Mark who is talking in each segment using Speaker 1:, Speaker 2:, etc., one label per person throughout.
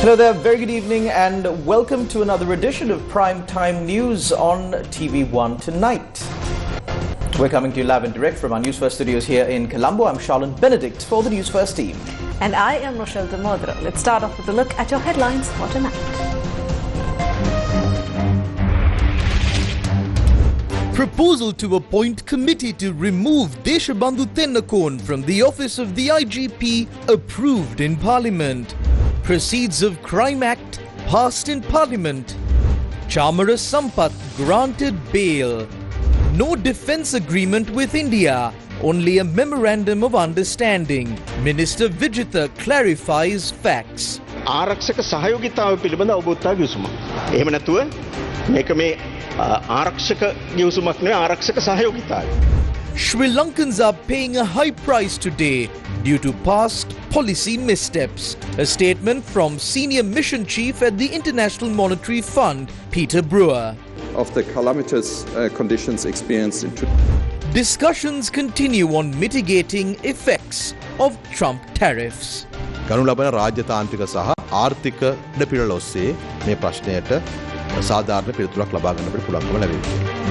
Speaker 1: Hello there, very good evening and welcome to another edition of Prime Time News on TV1 tonight. We're coming to you live and direct from our Newsfirst studios here in Colombo. I'm Charlene Benedict for the Newsfirst team.
Speaker 2: And I am Rochelle Demodra. Let's start off with a look at your headlines for tonight.
Speaker 3: Proposal to appoint committee to remove Deshabandhu Tennakon from the office of the IGP approved in Parliament. Proceeds of Crime Act passed in Parliament. Chamara Sampath granted bail. No defence agreement with India, only a memorandum of understanding. Minister Vijitha clarifies facts.
Speaker 4: ආරක්ෂක සහයෝගිතාව පිළිබඳ අවබෝධතාව ගිවිසුමක්. එහෙම නැතුව මේක මේ ආරක්ෂක ගිවිසුමක් නෙවෙයි ආරක්ෂක සහයෝගිතාවයි.
Speaker 3: Sri Lankans are paying a high price today due to past policy missteps. A statement from Senior Mission Chief at the International Monetary Fund, Peter Brewer.
Speaker 5: Of the calamitous conditions experienced in
Speaker 3: Discussions continue on mitigating effects of Trump tariffs.
Speaker 6: ගනු ලබන රාජ්‍යතාන්ත්‍රික සහ ආර්ථික ඉඩපිරල ඔස්සේ මේ ප්‍රශ්නයට සාධාරණ පිළිතුරක් ලබා ගන්නට පුළුවන්කම ලැබෙනවා.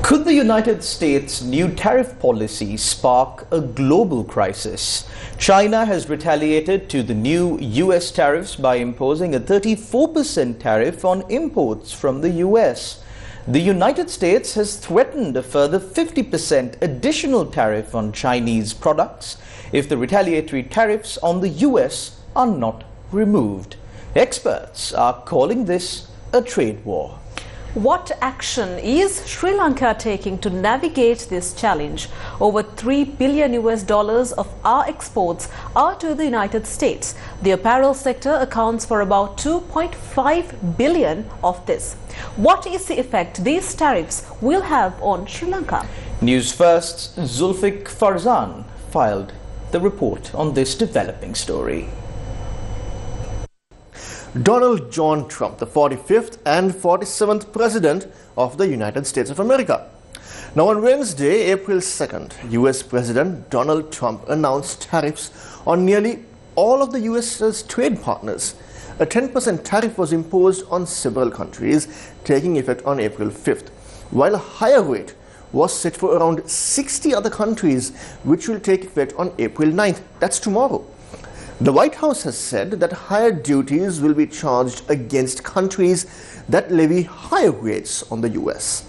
Speaker 1: Could the United States' new tariff policy spark a global crisis? China has retaliated to the new US tariffs by imposing a 34% tariff on imports from the US. The United States has threatened a further 50% additional tariff on Chinese products if the retaliatory tariffs on the US are not removed. Experts are calling this a trade war.
Speaker 2: What action is Sri Lanka taking to navigate this challenge? Over $3 billion of our exports are to the United States. The apparel sector accounts for about 2.5 billion of this. What is the effect these tariffs will have on Sri Lanka?
Speaker 1: Newsfirst's Zulfik Farzan filed the report on this developing story.
Speaker 7: Donald John Trump, the 45th and 47th President of the United States of America. Now on Wednesday, April 2nd, US President Donald Trump announced tariffs on nearly all of the US's trade partners. A 10% tariff was imposed on several countries, taking effect on April 5th, while a higher rate was set for around 60 other countries, which will take effect on April 9th. That's tomorrow. The White House has said that higher duties will be charged against countries that levy higher rates on the US.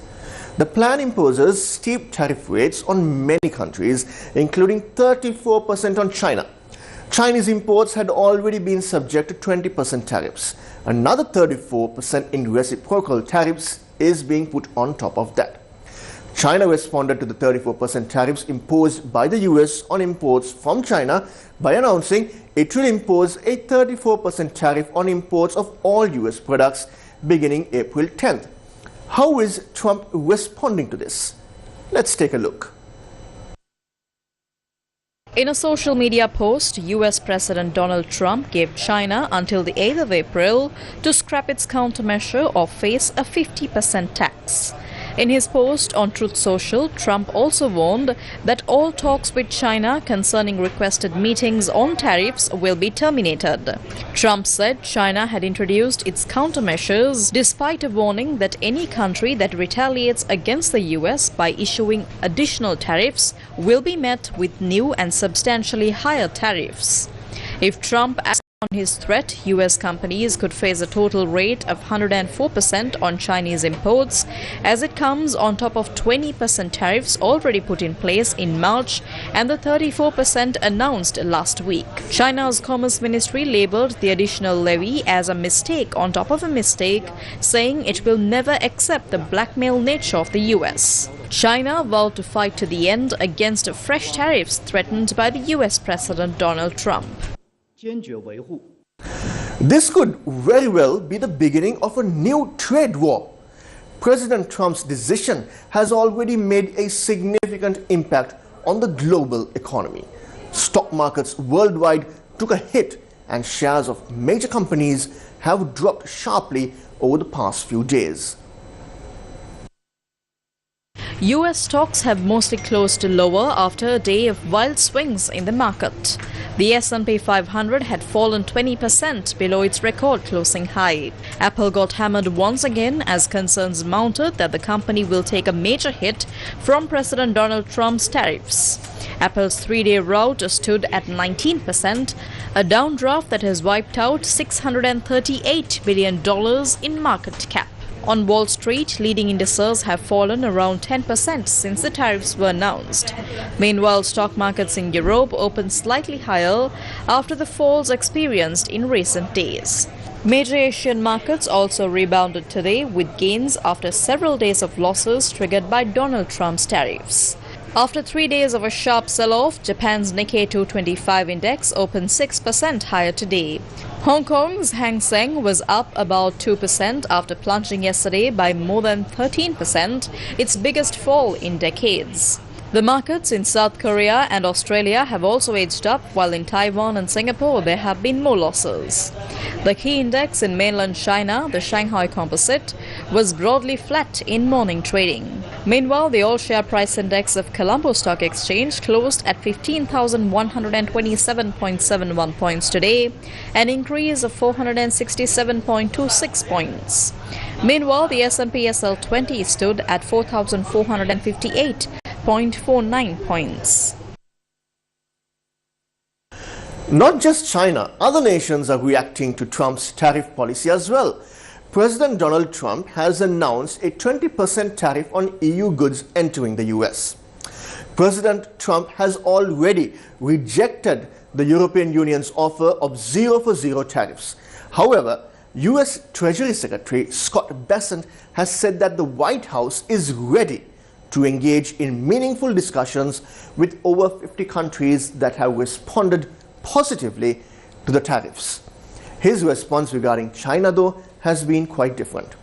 Speaker 7: The plan imposes steep tariff rates on many countries, including 34% on China. Chinese imports had already been subject to 20% tariffs. Another 34% in reciprocal tariffs is being put on top of that. China responded to the 34% tariffs imposed by the US on imports from China by announcing it will impose a 34% tariff on imports of all US products beginning April 10th. How is Trump responding to this? Let's take a look.
Speaker 8: In a social media post, US President Donald Trump gave China until the 8th of April to scrap its countermeasure or face a 50% tax. In his post on Truth Social, Trump also warned that all talks with China concerning requested meetings on tariffs will be terminated. Trump said China had introduced its countermeasures despite a warning that any country that retaliates against the US by issuing additional tariffs will be met with new and substantially higher tariffs. If Trump acts on his threat, US companies could face a total rate of 104% on Chinese imports, as it comes on top of 20% tariffs already put in place in March and the 34% announced last week. China's Commerce Ministry labeled the additional levy as a mistake on top of a mistake, saying it will never accept the blackmail nature of the US. China vowed to fight to the end against fresh tariffs threatened by the US President Donald Trump.
Speaker 7: This could very well be the beginning of a new trade war. President Trump's decision has already made a significant impact on the global economy. Stock markets worldwide took a hit and shares of major companies have dropped sharply over the past few days.
Speaker 8: US stocks have mostly closed lower after a day of wild swings in the market. The S&P 500 had fallen 20% below its record closing high. Apple got hammered once again as concerns mounted that the company will take a major hit from President Donald Trump's tariffs. Apple's three-day rout stood at 19%, a downdraft that has wiped out $638 billion in market cap. On Wall Street, leading indices have fallen around 10% since the tariffs were announced. Meanwhile, stock markets in Europe opened slightly higher after the falls experienced in recent days. Major Asian markets also rebounded today with gains after several days of losses triggered by Donald Trump's tariffs. After 3 days of a sharp sell-off, Japan's Nikkei 225 index opened 6% higher today. Hong Kong's Hang Seng was up about 2% after plunging yesterday by more than 13%, its biggest fall in decades. The markets in South Korea and Australia have also edged up, while in Taiwan and Singapore there have been more losses. The key index in mainland China, the Shanghai Composite, was broadly flat in morning trading. Meanwhile, the all-share price index of Colombo Stock Exchange closed at 15,127.71 points today, an increase of 467.26 points. Meanwhile, the S&P SL20 stood at 4,458.49 points.
Speaker 7: Not just China, other nations are reacting to Trump's tariff policy as well. President Donald Trump has announced a 20% tariff on EU goods entering the US. President Trump has already rejected the European Union's offer of 0 for 0 tariffs. However, US Treasury Secretary Scott Bessent has said that the White House is ready to engage in meaningful discussions with over 50 countries that have responded positively to the tariffs. His response regarding China, though, has been quite different.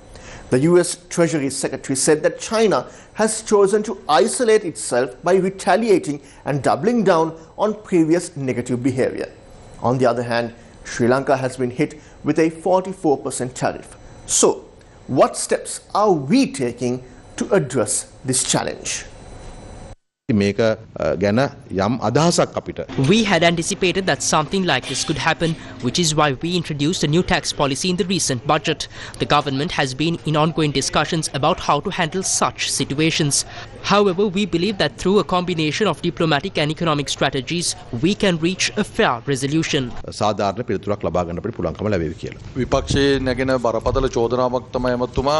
Speaker 7: The US Treasury Secretary said that China has chosen to isolate itself by retaliating and doubling down on previous negative behavior. On the other hand, Sri Lanka has been hit with a 44% tariff. So, what steps are we taking to address this challenge?
Speaker 6: මේක ගැන යම් අදහසක් අපිට
Speaker 9: We had anticipated that something like this could happen, which is why we introduced a new tax policy in the recent budget. The government has been in ongoing discussions about how to handle such situations. However, we believe that through a combination of diplomatic and economic strategies, we can reach a fair resolution.
Speaker 6: සාධාරණ පිළිතුරක් ලබා ගන්න අපිට පුළුවන්කම ලැබෙවි කියලා.
Speaker 10: විපක්ෂයේ නැගෙන බරපතල චෝදනාවක් තමයි එමතුමා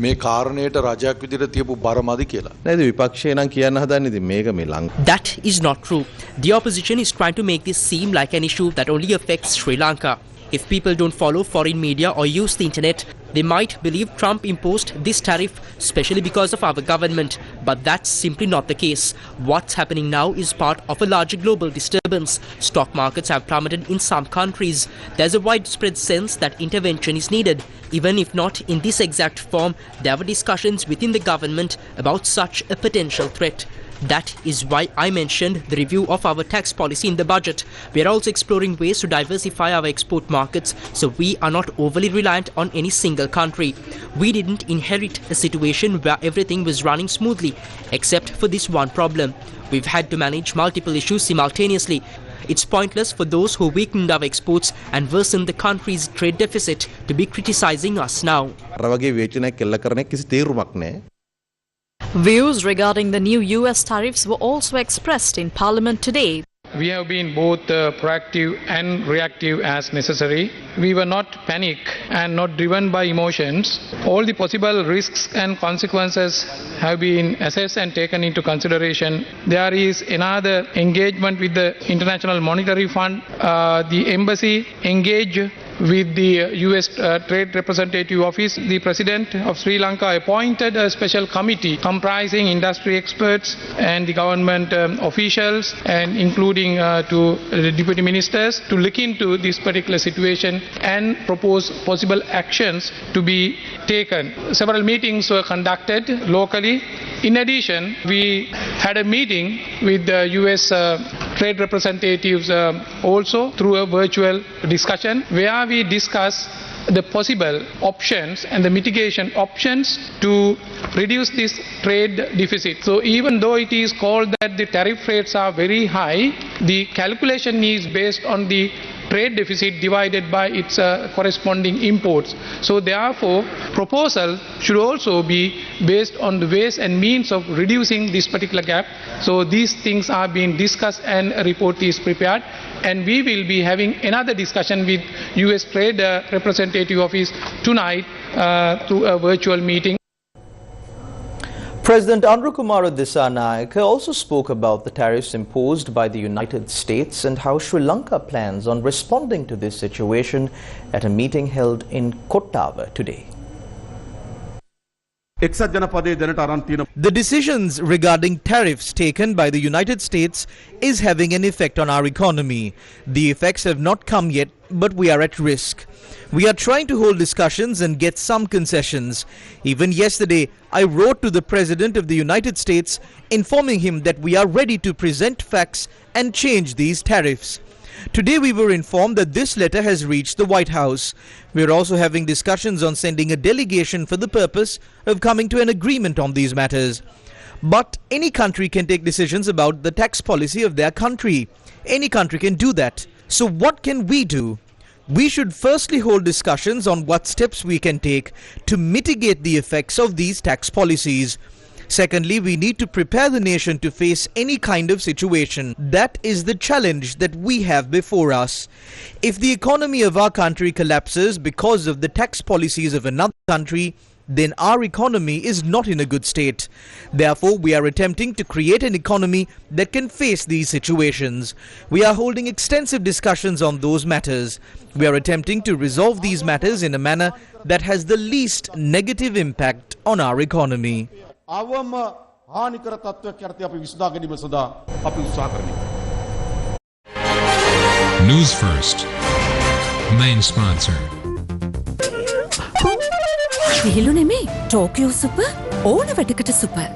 Speaker 10: මේ කාරණයට රජයක් විදිහට තියපු බරමදි කියලා.
Speaker 6: නේද විපක්ෂය නම් කියන්න හදන්නේ ඉතින් මේක මේ
Speaker 9: That is not true. The opposition is trying to make this seem like an issue that only affects Sri Lanka. If people don't follow foreign media or use the internet, they might believe Trump imposed this tariff especially because of our government. But that's simply not the case. What's happening now is part of a larger global disturbance. Stock markets have plummeted in some countries. There's a widespread sense that intervention is needed. Even if not in this exact form, there were discussions within the government about such a potential threat. That is why I mentioned the review of our tax policy in the budget. We are also exploring ways to diversify our export markets so we are not overly reliant on any single country. We didn't inherit a situation where everything was running smoothly, except for this one problem. We've had to manage multiple issues simultaneously. It's pointless for those who weakened our exports and worsened the country's trade deficit to be criticizing us now.
Speaker 8: Views regarding the new US tariffs were also expressed in Parliament today.
Speaker 11: We have been both proactive and reactive as necessary. We were not panicked and not driven by emotions. All the possible risks and consequences have been assessed and taken into consideration. There is another engagement with the International Monetary Fund. The embassy engaged with the US Trade Representative Office. The President of Sri Lanka appointed a special committee comprising industry experts and the government officials, and including to the deputy ministers, to look into this particular situation and propose possible actions to be taken. Several meetings were conducted locally. In addition, we had a meeting with the US trade representatives also through a virtual discussion where we discussed the possible options and the mitigation options to reduce this trade deficit. So even though it is called that the tariff rates are very high, the calculation is based on the trade deficit divided by its corresponding imports. So therefore, proposal should also be based on the ways and means of reducing this particular gap. So these things are being discussed and a report is prepared. And we will be having another discussion with US Trade Representative Office tonight through a virtual meeting.
Speaker 1: President Andrukumara Dissanayake also spoke about the tariffs imposed by the United States and how Sri Lanka plans on responding to this situation at a meeting held in Kottava today.
Speaker 3: The decisions regarding tariffs taken by the United States is having an effect on our economy. The effects have not come yet, but we are at risk. We are trying to hold discussions and get some concessions. Even yesterday, I wrote to the President of the United States informing him that we are ready to present facts and change these tariffs. Today we were informed that this letter has reached the White House. We are also having discussions on sending a delegation for the purpose of coming to an agreement on these matters. But any country can take decisions about the tax policy of their country. Any country can do that. So what can we do? We should firstly hold discussions on what steps we can take to mitigate the effects of these tax policies. Secondly, we need to prepare the nation to face any kind of situation. That is the challenge that we have before us. If the economy of our country collapses because of the tax policies of another country, then our economy is not in a good state. Therefore, we are attempting to create an economy that can face these situations. We are holding extensive discussions on those matters. We are attempting to resolve these matters in a manner that has the least negative impact on our economy.
Speaker 12: Newsfirst, main sponsor.
Speaker 13: විහිළු නෙමේ Tokyo super ඕන වැඩකට super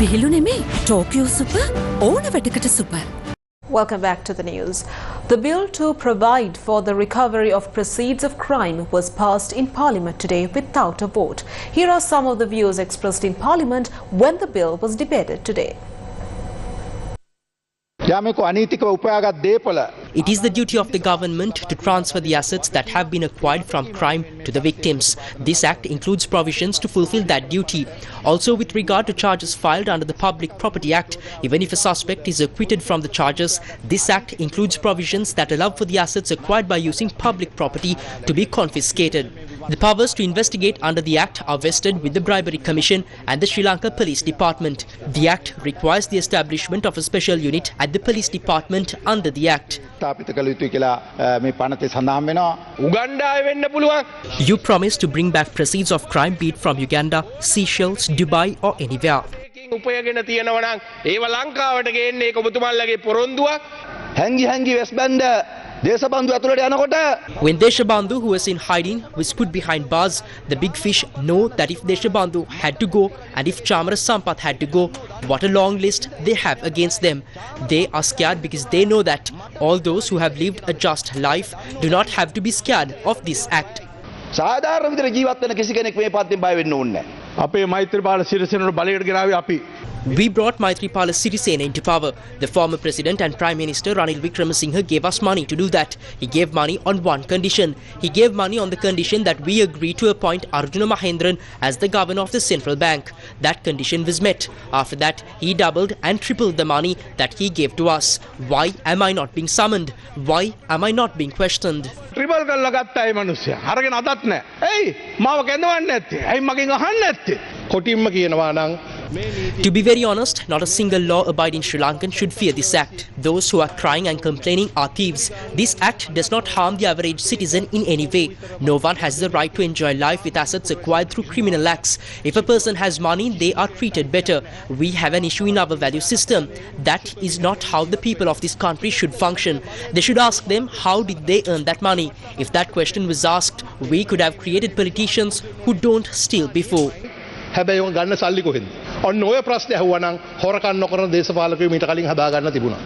Speaker 13: විහිළු නෙමේ Tokyo super ඕන වැඩකට super.
Speaker 2: Welcome back to the news. The bill to provide for the recovery of proceeds of crime was passed in Parliament today without a vote. Here are some of the views expressed in Parliament when the bill was debated today.
Speaker 9: It is the duty of the government to transfer the assets that have been acquired from crime to the victims. This act includes provisions to fulfill that duty. Also, with regard to charges filed under the Public Property Act, even if a suspect is acquitted from the charges, this act includes provisions that allow for the assets acquired by using public property to be confiscated. The powers to investigate under the Act are vested with the Bribery Commission and the Sri Lanka Police Department. The Act requires the establishment of a special unit at the Police Department under the Act. You promise to bring back proceeds of crime, be it from Uganda, Seychelles, Dubai or anywhere. When Deshabandhu, who was in hiding, was put behind bars, the big fish know that if Deshabandhu had to go and if Chamara Sampath had to go, what a long list they have against them. They are scared because they know that all those who have lived a just life do not have to be scared of this act. We brought Maithripala Sirisena into power. The former President and Prime Minister Ranil Wickremesinghe gave us money to do that. He gave money on one condition. He gave money on the condition that we agree to appoint Arjuna Mahendran as the governor of the central bank. That condition was met. After that, he doubled and tripled the money that he gave to us. Why am I not being summoned? Why am I not being questioned?
Speaker 14: Triple galagatta e manusya. Haragen adat ne. Hey, mawa kennawanne natte. Hey, magen ahanne natte. Kotimma kiyenawa nan.
Speaker 9: To be very honest, not a single law-abiding Sri Lankan should fear this act. Those who are crying and complaining are thieves. This act does not harm the average citizen in any way. No one has the right to enjoy life with assets acquired through criminal acts. If a person has money, they are treated better. We have an issue in our value system. That is not how the people of this country should function. They should ask them how did they earn that money. If that question was asked, we could have created politicians who don't steal before.
Speaker 14: හැබැයි උන් ගන්න සල්ලි කොහෙන්ද? ඔන්න ඔය ප්‍රශ්නේ අහුවනම් හොරකම් නොකරන දේශපාලකයෝ මීට කලින් හදා ගන්න තිබුණා.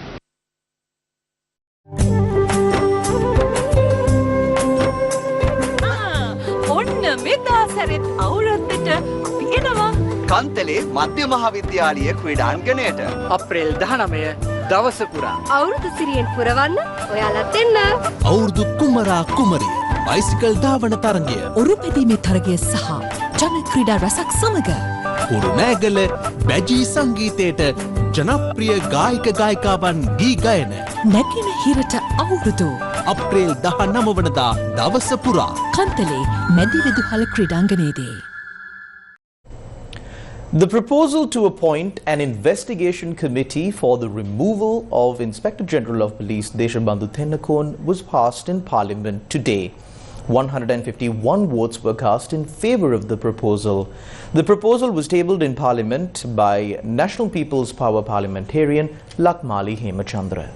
Speaker 13: ඔන්න මෙදා සැරෙත් අවුරුද්දට අපි එනවා
Speaker 15: කන්තලේ මධ්‍ය මහාවිද්‍යාලීය ක්‍රීඩාංගණයට අප්‍රේල් 19 දවස පුරා
Speaker 16: අවුරුදු සිරියෙන් පුරවන්න ඔයාලත් එන්න.
Speaker 3: අවුරුදු කුමරා කුමරිය බයිසිකල් ධාවන තරගය
Speaker 13: ඔරුපැදීමේ තරගය සහ ජන ක්‍රීඩා රසක් සමග
Speaker 3: කුරුණෑගල බැජී සංගීතයට ජනප්‍රිය ගායක ගායිකාවන් ගී ගයන
Speaker 13: නැගෙන හිරට අවුරුදු
Speaker 3: අප්‍රේල් 19 වනදා දවස පුරා
Speaker 13: Kantale මැදි විදුහල ක්‍රීඩාංගණයේදී.
Speaker 1: The proposal to appoint an investigation committee for the removal of Inspector General of Police Deshabandhu Tennakon was passed in Parliament today. 151 votes were cast in favour of the proposal. The proposal was tabled in Parliament by National People's Power parliamentarian Lakmali Hemachandra.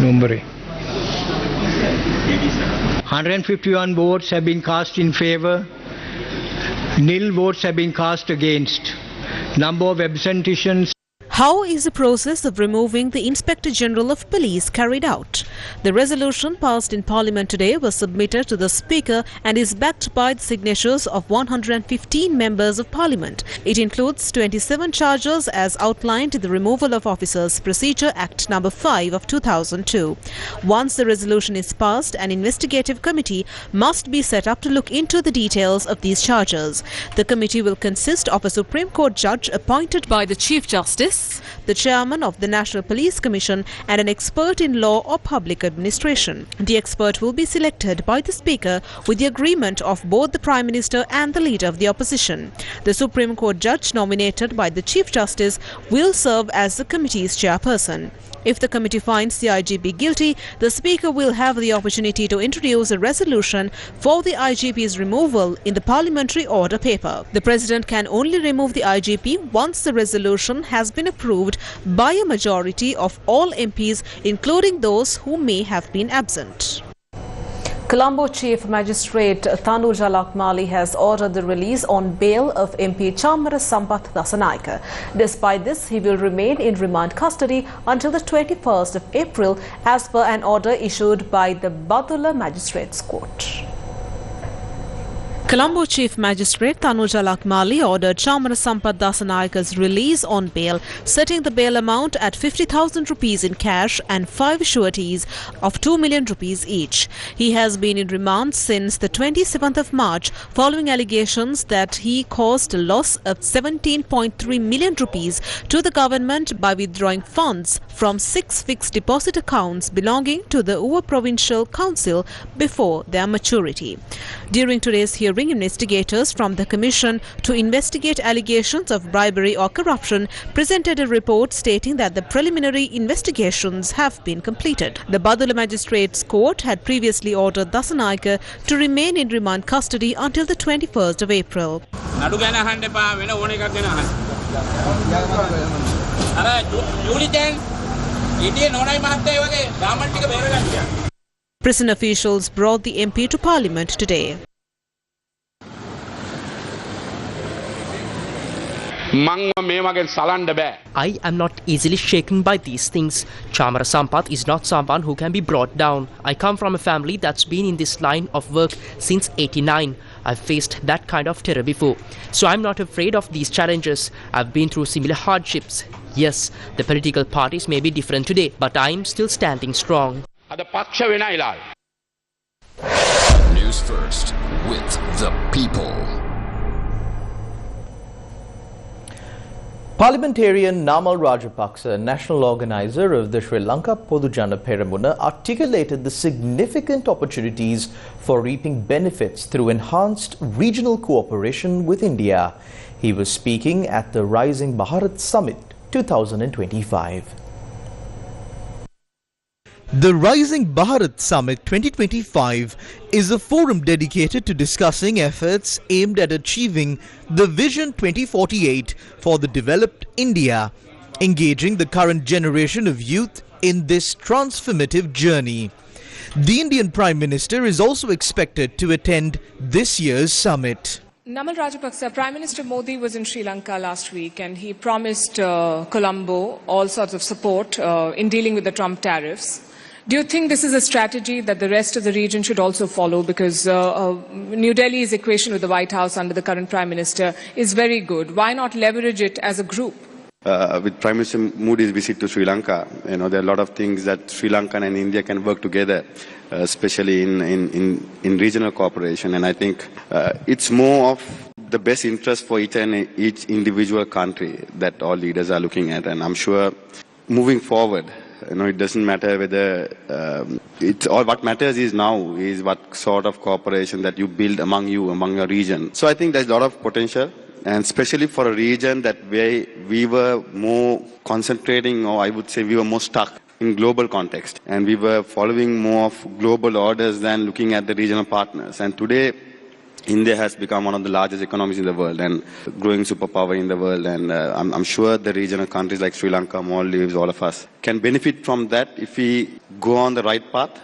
Speaker 17: Number 151 votes have been cast in favour. Nil votes have been cast against. Number of abstentions.
Speaker 18: How is the process of removing the Inspector General of Police carried out? The resolution passed in Parliament today was submitted to the Speaker and is backed by the signatures of 115 members of Parliament. It includes 27 charges as outlined in the Removal of Officers Procedure Act No. 5 of 2002. Once the resolution is passed, an investigative committee must be set up to look into the details of these charges. The committee will consist of a Supreme Court judge appointed by the Chief Justice, the chairman of the National Police Commission and an expert in law or public administration. The expert will be selected by the Speaker with the agreement of both the Prime Minister and the Leader of the Opposition. The Supreme Court judge nominated by the Chief Justice will serve as the committee's chairperson. If the committee finds the IGP guilty, the Speaker will have the opportunity to introduce a resolution for the IGP's removal in the parliamentary order paper. The President can only remove the IGP once the resolution has been approved by a majority of all MPs, including those who may have been absent.
Speaker 2: Colombo Chief Magistrate Tanuja Lakmali has ordered the release on bail of MP Chamara Sampath Dasanayake. Despite this, he will remain in remand custody until the 21st of April as per an order issued by the Badula Magistrates Court.
Speaker 18: Colombo Chief Magistrate Tanuja Lakmali ordered Chamara Sampath Dasanayake's release on bail, setting the bail amount at 50,000 rupees in cash and 5 sureties of 2 million rupees each. He has been in remand since the 27th of March following allegations that he caused a loss of 17.3 million rupees to the government by withdrawing funds from 6 fixed deposit accounts belonging to the Uva Provincial Council before their maturity. During today's hearing, investigators from the Commission to investigate allegations of bribery or corruption presented a report stating that the preliminary investigations have been completed. The Badula Magistrates Court had previously ordered Dasanayake to remain in remand custody until the 21st of April. Prison officials brought the MP to Parliament today.
Speaker 9: I am not easily shaken by these things. Chamara Sampath is not someone who can be brought down. I come from a family that's been in this line of work since '89. I've faced that kind of terror before. So I'm not afraid of these challenges. I've been through similar hardships. Yes, the political parties may be different today, but I'm still standing strong.
Speaker 12: News First with the people.
Speaker 1: Parliamentarian Namal Rajapaksa, national organizer of the Sri Lanka Podujana Peramuna, articulated the significant opportunities for reaping benefits through enhanced regional cooperation with India. He was speaking at the Rising Bharat Summit 2025.
Speaker 3: The Rising Bharat Summit 2025 is a forum dedicated to discussing efforts aimed at achieving the Vision 2048 for the developed India. engaging the current generation of youth in this transformative journey. The Indian Prime Minister is also expected to attend this year's summit.
Speaker 19: Namal Rajapaksa, Prime Minister Modi was in Sri Lanka last week and he promised Colombo all sorts of support in dealing with the Trump tariffs. Do you think this is a strategy that the rest of the region should also follow? Because New Delhi's equation with the White House under the current Prime Minister is very good. Why not leverage it as a group?
Speaker 20: With Prime Minister Modi's visit to Sri Lanka, there are a lot of things that Sri Lanka and India can work together, especially in regional cooperation. And I think it's more of the best interest for each individual country that all leaders are looking at. And I'm sure moving forward, it doesn't matter whether it's all. What matters is now is what sort of cooperation that you build among your region. So I think there's a lot of potential. And especially for a region that we were more concentrating, or I would say we were more stuck in global context. And we were following more of global orders than looking at the regional partners. And today, India has become one of the largest economies in the world and growing superpower in the world. And I'm sure the regional countries like Sri Lanka, Maldives, all of us can benefit from that if we go on the right path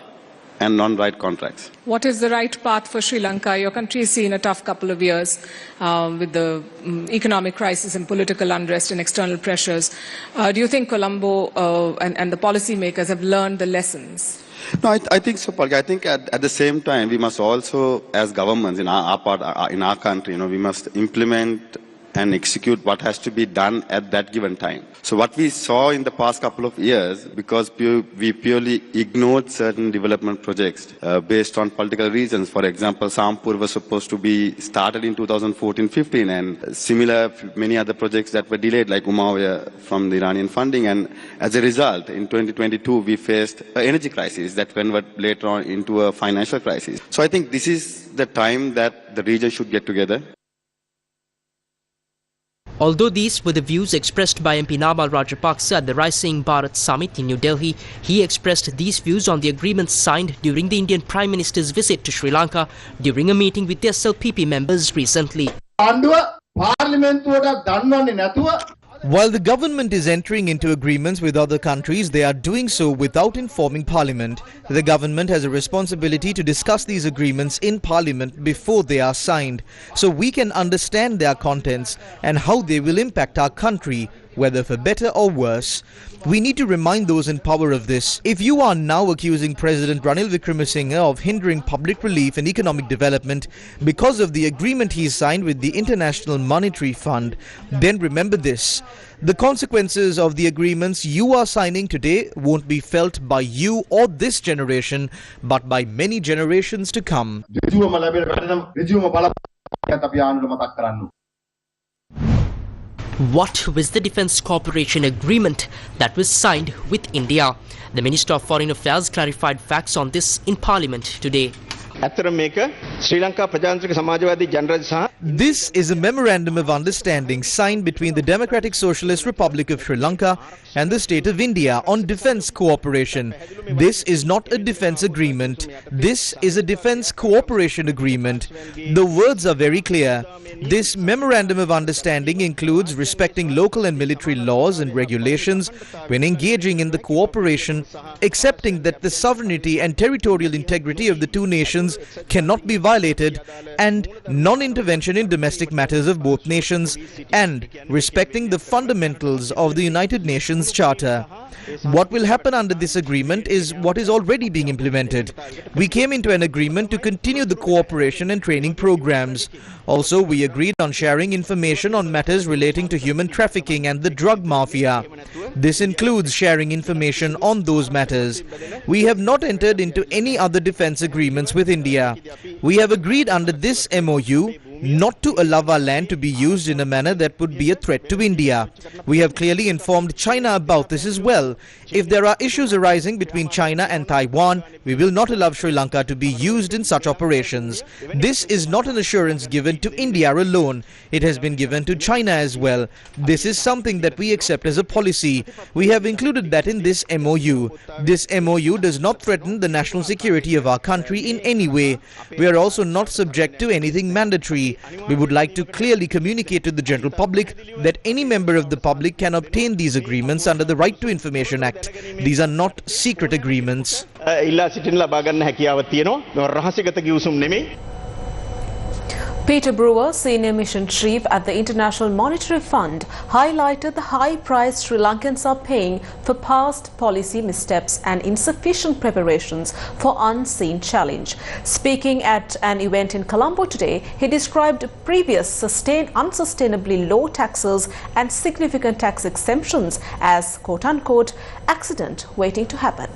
Speaker 20: and non-right contracts.
Speaker 19: What is the right path for Sri Lanka? Your country has seen a tough couple of years with the economic crisis and political unrest and external pressures. Do you think Colombo and the policymakers have learned the lessons?
Speaker 20: No, I think so, Palka. I think at the same time, we must also, as governments in our country, we must implement and execute what has to be done at that given time. So what we saw in the past couple of years, because we purely ignored certain development projects based on political reasons. For example, Sampur was supposed to be started in 2014-15, and similar many other projects that were delayed, like Umayyah from the Iranian funding. And as a result, in 2022, we faced an energy crisis that converted later on into a financial crisis. So I think this is the time that the region should get together.
Speaker 9: Although these were the views expressed by MP Namal Rajapaksa at the Rising Bharat Summit in New Delhi, he expressed these views on the agreements signed during the Indian Prime Minister's visit to Sri Lanka during a meeting with the SLPP members recently.
Speaker 3: While the government is entering into agreements with other countries, they are doing so without informing Parliament. The government has a responsibility to discuss these agreements in Parliament before they are signed, so we can understand their contents and how they will impact our country, whether for better or worse. We need to remind those in power of this. If you are now accusing President Ranil Wickremesinghe of hindering public relief and economic development because of the agreement he signed with the International Monetary Fund, then remember this. The consequences of the agreements you are signing today won't be felt by you or this generation, but by many generations to come.
Speaker 9: What was the Defence Cooperation Agreement that was signed with India? The Minister of Foreign Affairs clarified facts on this in Parliament today.
Speaker 3: This is a memorandum of understanding signed between the Democratic Socialist Republic of Sri Lanka and the State of India on defence cooperation. This is not a defence agreement. This is a defence cooperation agreement. The words are very clear. This memorandum of understanding includes respecting local and military laws and regulations when engaging in the cooperation, accepting that the sovereignty and territorial integrity of the two nations cannot be violated, and non-intervention in domestic matters of both nations, and respecting the fundamentals of the United Nations Charter. What will happen under this agreement is what is already being implemented. We came into an agreement to continue the cooperation and training programs. Also, we agreed on sharing information on matters relating to human trafficking and the drug mafia. This includes sharing information on those matters. We have not entered into any other defense agreements with India. We have agreed under this MOU not to allow our land to be used in a manner that would be a threat to India. We have clearly informed China about this as well. If there are issues arising between China and Taiwan, we will not allow Sri Lanka to be used in such operations. This is not an assurance given to India alone. It has been given to China as well. This is something that we accept as a policy. We have included that in this MOU. This MOU does not threaten the national security of our country in any way. We are also not subject to anything mandatory. security. We would like to clearly communicate to the general public that any member of the public can obtain these agreements under the Right to Information Act. These are not secret agreements.
Speaker 2: Peter Brewer, Senior Mission Chief at the International Monetary Fund, highlighted the high price Sri Lankans are paying for past policy missteps and insufficient preparations for unseen challenge. Speaking at an event in Colombo today, he described previous unsustainably low taxes and significant tax exemptions as quote-unquote accident waiting to happen.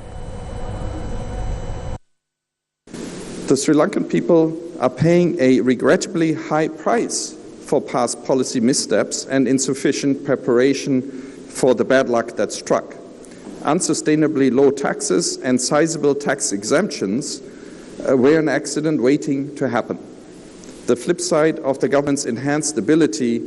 Speaker 5: The Sri Lankan people are paying a regrettably high price for past policy missteps and insufficient preparation for the bad luck that struck. Unsustainably low taxes and sizable tax exemptions were an accident waiting to happen. The flip side of the government's enhanced ability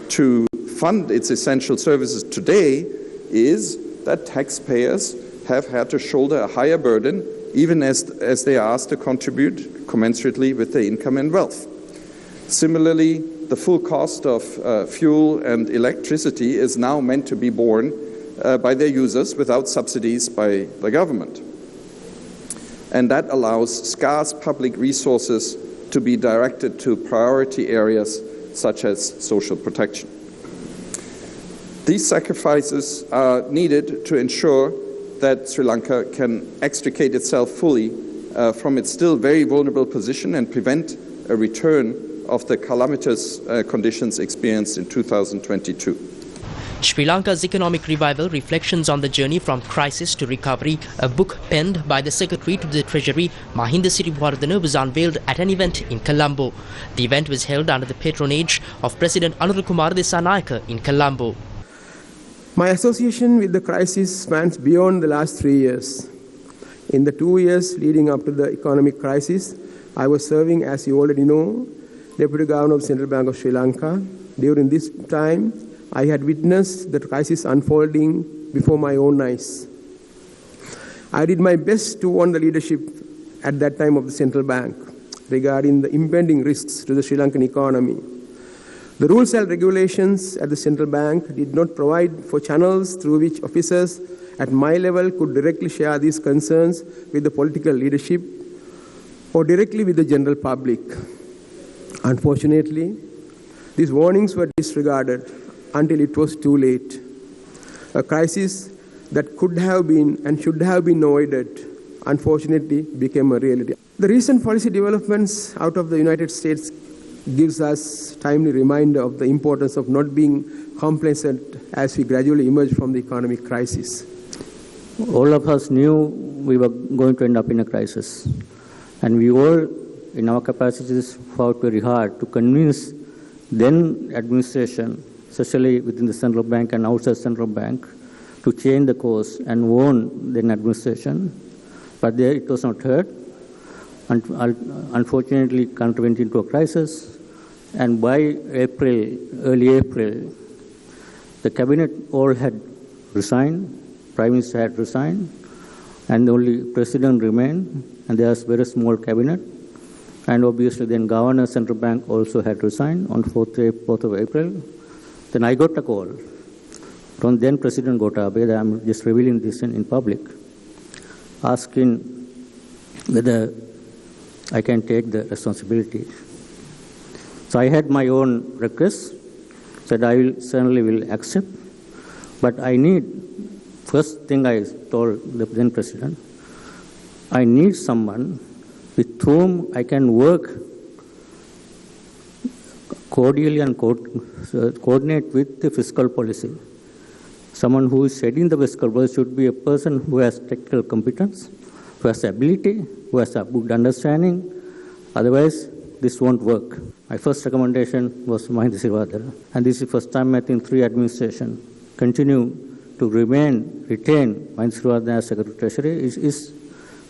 Speaker 5: to fund its essential services today is that taxpayers have had to shoulder a higher burden even as they are asked to contribute commensurately with their income and wealth. Similarly, the full cost of fuel and electricity is now meant to be borne by their users without subsidies by the government. And that allows scarce public resources to be directed to priority areas such as social protection. These sacrifices are needed to ensure that Sri Lanka can extricate itself fully from its still very vulnerable position and prevent a return of the calamitous conditions experienced in 2022.
Speaker 9: Sri Lanka's economic revival, Reflections on the Journey from Crisis to Recovery, a book penned by the Secretary to the Treasury, Mahinda Siriwardana, was unveiled at an event in Colombo. The event was held under the patronage of President Anurukumara Dissanayake in Colombo.
Speaker 21: My association with the crisis spans beyond the last 3 years. In the 2 years leading up to the economic crisis, I was serving, as you already know, Deputy Governor of the Central Bank of Sri Lanka. During this time, I had witnessed the crisis unfolding before my own eyes. I did my best to warn the leadership at that time of the Central Bank regarding the impending risks to the Sri Lankan economy. The rules and regulations at the Central Bank did not provide for channels through which officers at my level could directly share these concerns with the political leadership or directly with the general public. Unfortunately, these warnings were disregarded until it was too late. A crisis that could have been and should have been avoided, unfortunately, became a reality. The recent policy developments out of the United States gives us timely reminder of the importance of not being complacent as we gradually emerge from the economic crisis.
Speaker 22: All of us knew we were going to end up in a crisis. And we all, in our capacities, fought very hard to convince then administration, especially within the central bank and outside central bank, to change the course and warn then administration. But there it was not heard. Unfortunately, country went into a crisis, and by April, early April, the cabinet all had resigned, Prime Minister had resigned, and only President remained, and there was a very small cabinet. And obviously then Governor Central Bank also had resigned on 4th of April. Then I got a call from then President Gotabaya, I'm just revealing this in public, asking whether I can take the responsibility. So I had my own request, said I certainly will accept, but I need, first thing I told the then President, I need someone with whom I can work cordially and coordinate with the fiscal policy. Someone who is setting the fiscal policy should be a person who has technical competence, who has ability, who has a good understanding. Otherwise, this won't work. My first recommendation was Mahinda Siriwardana. And this is the first time I think 3 administrations continue to retain Mahinda Siriwardana as Secretary of Treasury is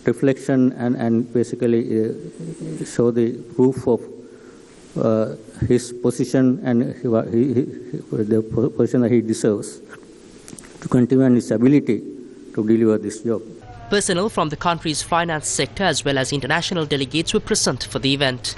Speaker 22: reflection and basically show the proof of his position and the position that he deserves to continue and his ability to deliver this job.
Speaker 9: Personnel from the country's finance sector as well as international delegates were present for the event.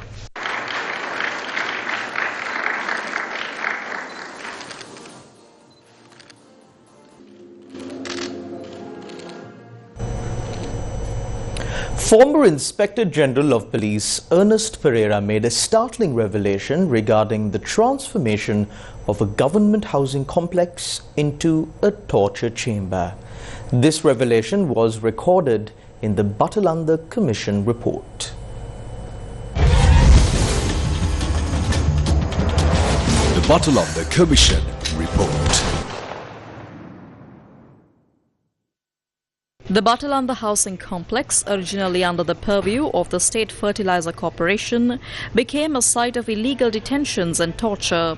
Speaker 1: Former Inspector General of Police Ernest Pereira made a startling revelation regarding the transformation of a government housing complex into a torture chamber. This revelation was recorded in the Batalanda Commission report.
Speaker 12: The Batalanda Commission report.
Speaker 8: The Batalanda housing complex, originally under the purview of the State Fertilizer Corporation, became a site of illegal detentions and torture.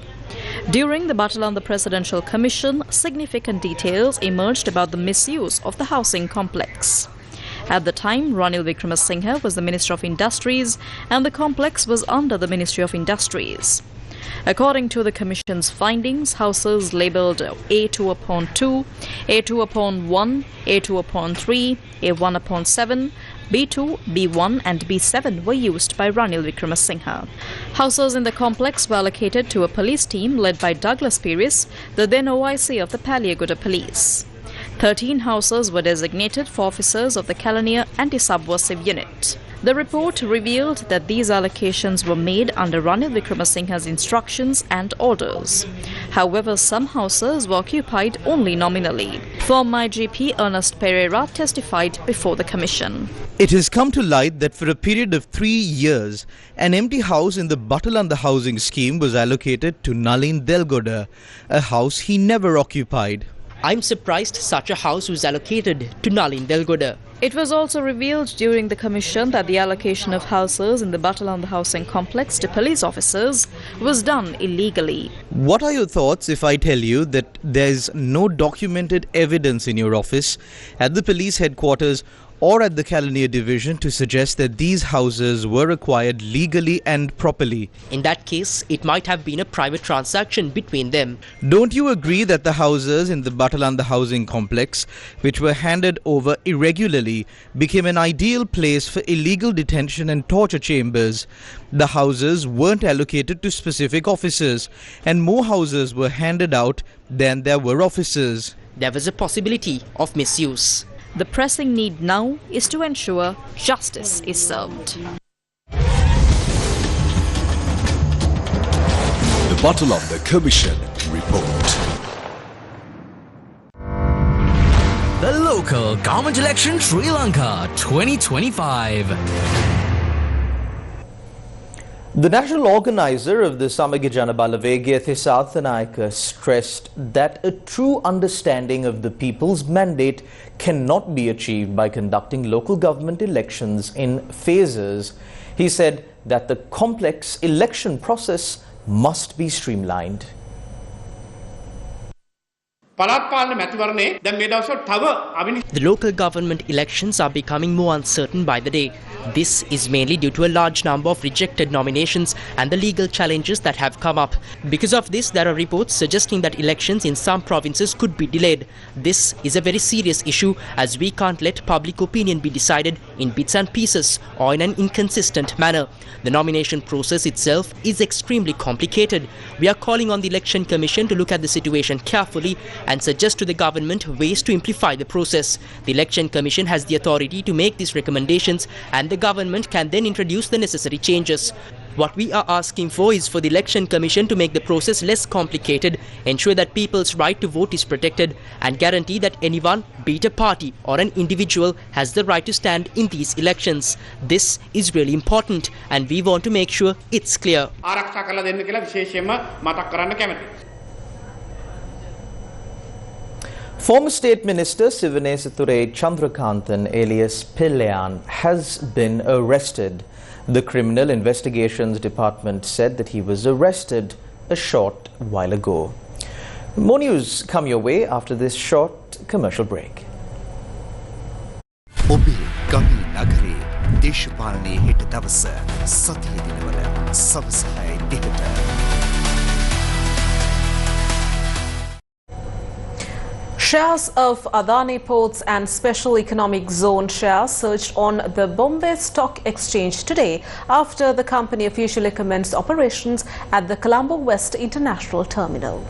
Speaker 8: During the Batalanda Presidential Commission, significant details emerged about the misuse of the housing complex. At the time, Ranil Wickremesinghe was the Minister of Industries and the complex was under the Ministry of Industries. According to the Commission's findings, houses labelled A2/2, A2/1, A2/3, A1/7, B2, B1 and B7 were used by Ranil Wickremesinghe. Houses in the complex were allocated to a police team led by Douglas Peris, the then OIC of the Paliaguda Police. 13 houses were designated for officers of the Kalaniya Anti-Subversive Unit. The report revealed that these allocations were made under Ranil Wickremesinghe's instructions and orders. However, some houses were occupied only nominally. Former IGP Ernest Pereira testified before the Commission.
Speaker 3: It has come to light that for a period of 3 years, an empty house in the Batalanda housing scheme was allocated to Nalin Delgoda, a house he never occupied.
Speaker 9: I'm surprised such a house was allocated to Nalin Delgoda.
Speaker 8: It was also revealed during the Commission that the allocation of houses in the Batalanda housing complex to police officers was done illegally.
Speaker 3: What are your thoughts if I tell you that there is no documented evidence in your office, at the police headquarters or at the Kalaniya division to suggest that these houses were acquired legally and properly?
Speaker 9: In that case, it might have been a private transaction between them.
Speaker 3: Don't you agree that the houses in the Batalanda housing complex, which were handed over irregularly, became an ideal place for illegal detention and torture chambers? The houses weren't allocated to specific officers, and more houses were handed out than there were officers.
Speaker 9: There was a possibility of misuse.
Speaker 8: The pressing need now is to ensure justice is served.
Speaker 12: The Batalanda Commission report.
Speaker 4: The local government election Sri Lanka 2025.
Speaker 1: The national organizer of the Samagijana Balavegya Thisartha Nayaka stressed that a true understanding of the people's mandate cannot be achieved by conducting local government elections in phases. He said that the complex election process must be streamlined.
Speaker 9: The local government elections are becoming more uncertain by the day. This is mainly due to a large number of rejected nominations and the legal challenges that have come up. Because of this, there are reports suggesting that elections in some provinces could be delayed. This is a very serious issue, as we can't let public opinion be decided in bits and pieces or in an inconsistent manner. The nomination process itself is extremely complicated. We are calling on the Election Commission to look at the situation carefully and suggest to the government ways to simplify the process. The Election Commission has the authority to make these recommendations, and the government can then introduce the necessary changes. What we are asking for is for the Election Commission to make the process less complicated, ensure that people's right to vote is protected, and guarantee that anyone, be it a party or an individual, has the right to stand in these elections. This is really important, and we want to make sure it's clear.
Speaker 1: Former State Minister Sivanesature Chandrakanthan alias Pillayan has been arrested. The Criminal Investigations Department said that he was arrested a short while ago. More news come your way after this short commercial break.
Speaker 7: ඔබේ ගමේ නගරේ දේශපාලනයේ හෙට දවස සතිය දිනවල සවස 6:00
Speaker 2: Shares of Adani Ports and Special Economic Zone shares surged on the Bombay Stock Exchange today after the company officially commenced operations at the Colombo West International Terminal.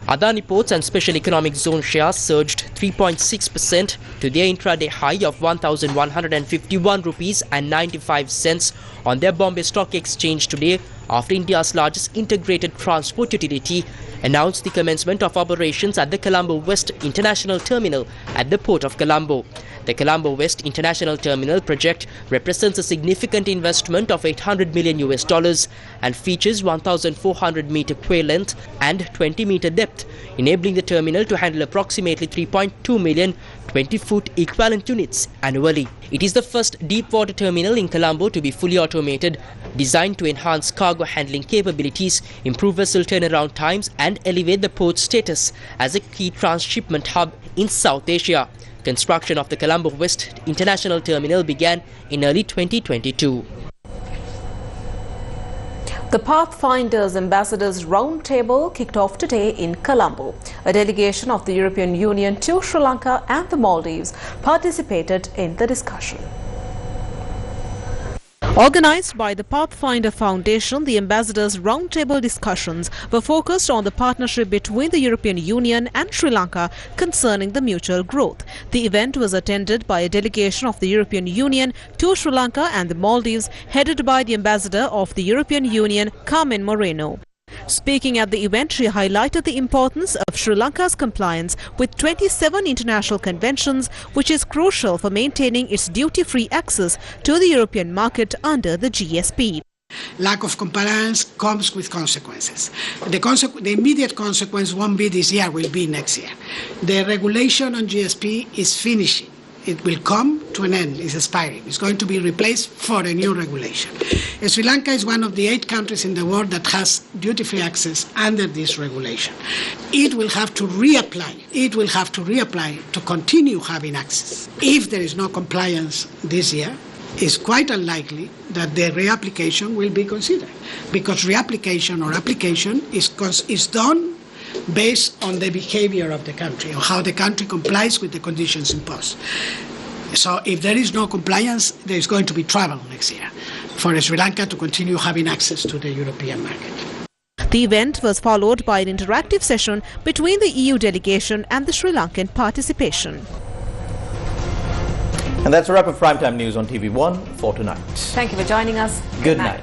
Speaker 9: Adani Ports and Special Economic Zone shares surged 3.6% to their intraday high of 1,151 rupees and 95 cents on their Bombay Stock Exchange today after India's largest integrated transport utility announced the commencement of operations at the Colombo West International Terminal at the Port of Colombo. The Colombo West International Terminal project represents a significant investment of $800 million and features 1,400-meter quay length and 20-meter depth, enabling the terminal to handle approximately 3.2 million 20-foot equivalent units annually. It is the first deep-water terminal in Colombo to be fully automated, designed to enhance cargo handling capabilities, improve vessel turnaround times and elevate the port's status as a key transshipment hub in South Asia. Construction of the Colombo West International Terminal began in early 2022.
Speaker 2: The Pathfinders Ambassadors Roundtable kicked off today in Colombo. A delegation of the European Union to Sri Lanka and the Maldives participated in the discussion.
Speaker 18: Organized by the Pathfinder Foundation, the Ambassadors' Roundtable discussions were focused on the partnership between the European Union and Sri Lanka concerning the mutual growth. The event was attended by a delegation of the European Union to Sri Lanka and the Maldives, headed by the Ambassador of the European Union, Carmen Moreno. Speaking at the event, she highlighted the importance of Sri Lanka's compliance with 27 international conventions, which is crucial for maintaining its duty-free access to the European market under the GSP.
Speaker 6: Lack of compliance comes with consequences. The immediate consequence won't be this year, will be next year. The regulation on GSP is finishing. It will come to an end, it's expiring. It's going to be replaced for a new regulation. Sri Lanka is one of the 8 countries in the world that has duty-free access under this regulation. It will have to reapply. It will have to reapply to continue having access. If there is no compliance this year, it's quite unlikely that the reapplication will be considered, because reapplication or application is done based on the behavior of the country, or how the country complies with the conditions imposed. So if there is no compliance, there is going to be trouble next year for Sri Lanka to continue having access to the European market.
Speaker 18: The event was followed by an interactive session between the EU delegation and the Sri Lankan participation.
Speaker 1: And that's a wrap of Primetime News on TV1 for tonight.
Speaker 2: Thank you for joining us.
Speaker 1: Good night.